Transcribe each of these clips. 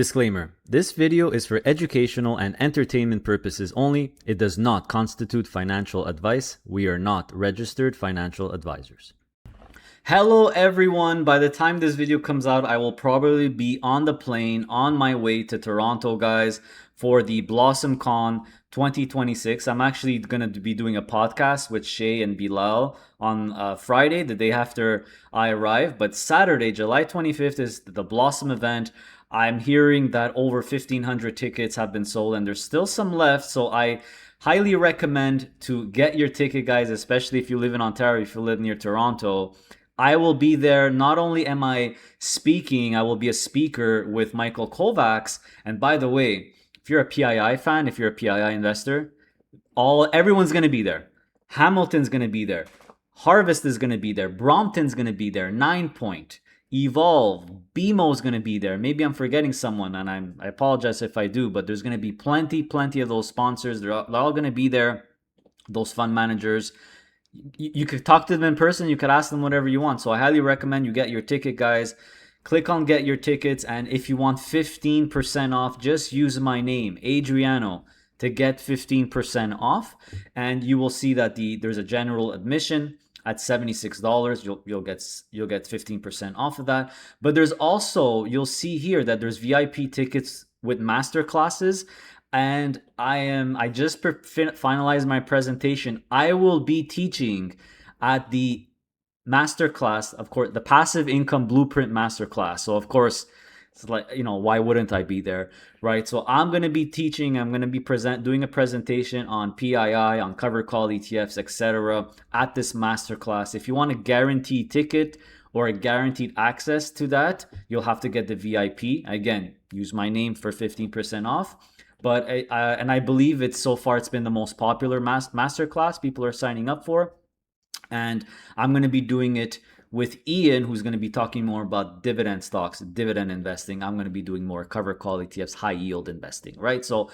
Disclaimer: this video is for educational and entertainment purposes only. It does not constitute financial advice. We are not registered financial advisors. Hello everyone, by the time this video comes out, I will probably be on the plane on my way to Toronto, guys, for the BlossomCon 2026. I'm actually going to be doing a podcast with Shay and Bilal on Friday, the day after I arrive. But Saturday, July 25th is the Blossom event. I'm hearing that over 1,500 tickets have been sold and there's still some left. So I highly recommend to get your ticket, guys, especially if you live in Ontario, if you live near Toronto. I will be there. Not only am I speaking, I will be a speaker with Michael Kovacs. And by the way, if you're a PII fan, if you're a PII investor, everyone's going to be there. Hamilton's going to be there. Harvest is going to be there. Brompton's going to be there. 9 Point, Evolve, BMO's going to be there. Maybe I'm forgetting someone, and I apologize if I do, but there's going to be plenty of those sponsors. They're all going to be there, those fund managers. You could talk to them in person. You could ask them whatever you want. So I highly recommend you get your ticket, guys. Click on get your tickets. And if you want 15% off, just use my name, Adriano, to get 15% off. And you will see that there's a general admission at $76. You'll get 15% off of that. But there's also, you'll see here that there's VIP tickets with Masterclasses. And I just finalized my presentation. I will be teaching at the Masterclass, of course, the Passive Income Blueprint Masterclass. So of course, it's like, why wouldn't I be there, right? So I'm going to be teaching, I'm going to be doing a presentation on PII, on covered call ETFs, etc. at this Masterclass. If you want a guaranteed ticket or a guaranteed access to that, you'll have to get the VIP. Again, use my name for 15% off. But I believe it's been the most popular masterclass people are signing up for. And I'm going to be doing it with Ian, who's going to be talking more about dividend stocks, dividend investing. I'm going to be doing more cover call ETFs, high yield investing, right? So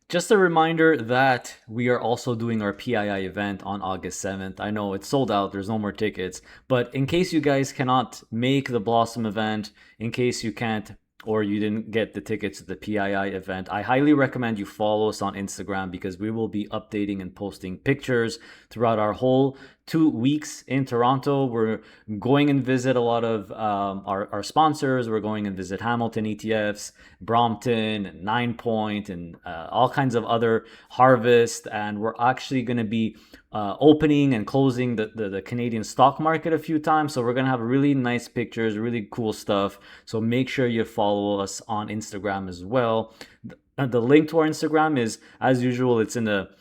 just a reminder that we are also doing our PII event on August 7th. I know it's sold out. There's no more tickets. But in case you guys cannot make the Blossom event, in case you can't or you didn't get the tickets to the PII event, I highly recommend you follow us on Instagram because we will be updating and posting pictures throughout our whole 2 weeks in Toronto. We're going and visit a lot of our sponsors. We're going and visit Hamilton ETFs, Brompton, and 9 Point, and all kinds of other Harvest. And we're actually going to be opening and closing the Canadian stock market a few times. So we're going to have really nice pictures, really cool stuff. So make sure you follow us on Instagram as well. The link to our Instagram is, as usual, it's in the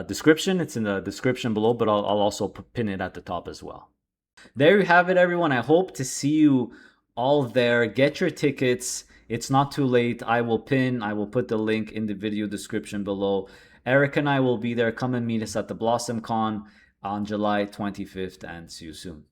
description. It's in the description below, but I'll also pin it at the top as well. There you have it, everyone. I hope to see you all there. Get your tickets. It's not too late. I will put the link in the video description below. Eric and I will be there. Come and meet us at the BlossomCon on July 25th, and see you soon.